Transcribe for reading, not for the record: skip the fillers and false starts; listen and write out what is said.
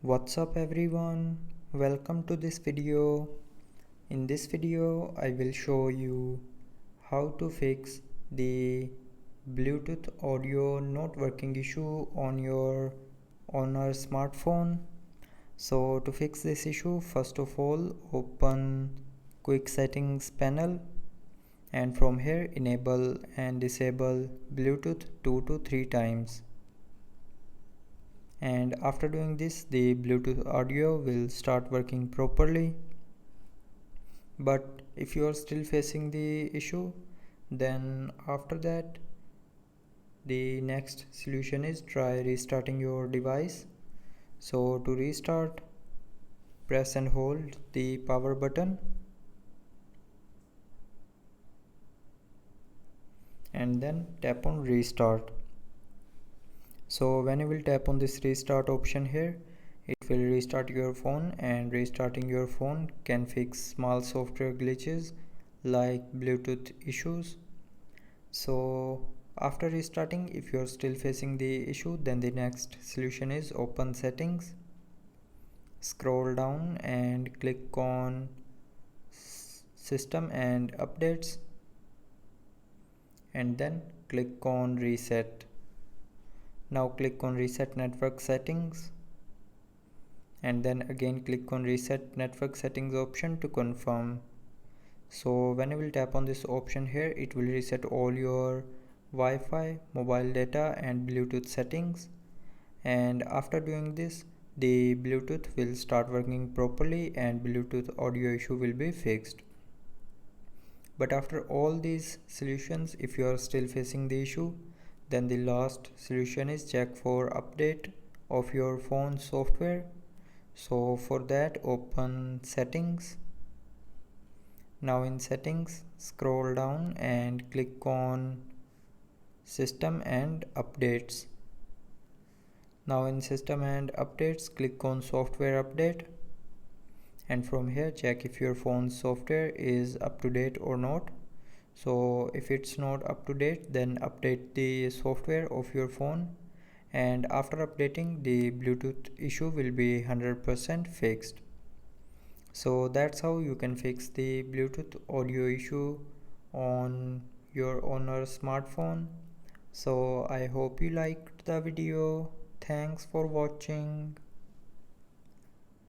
What's up everyone, welcome to this video. In this video I will show you how to fix the Bluetooth audio not working issue on your Honor smartphone. So to fix this issue, first of all open quick settings panel and from here enable and disable Bluetooth 2 to 3 times. And after doing this, the Bluetooth audio will start working properly. But if you are still facing the issue, then after that the next solution is try restarting your device. So to restart, press and hold the power button and then tap on restart. So when you will tap on this restart option here, it will restart your phone, and restarting your phone can fix small software glitches like Bluetooth issues. So after restarting, if you are still facing the issue, then the next solution is open settings, scroll down and click on system and updates and then click on reset. Now click on reset network settings and then again click on reset network settings option to confirm. So when you will tap on this option here, it will reset all your Wi-Fi, mobile data and Bluetooth settings, and after doing this the Bluetooth will start working properly and Bluetooth audio issue will be fixed. But after all these solutions, if you are still facing the issue, then the last solution is check for update of your phone software. So for that, open settings. Now in settings, scroll down and click on system and updates. Now in system and updates, click on software update and from here check if your phone's software is up to date or not. So if it's not up to date, then update the software of your phone, and after updating, the Bluetooth issue will be 100% fixed. So that's how you can fix the Bluetooth audio issue on your Honor smartphone. So I hope you liked the video. Thanks for watching.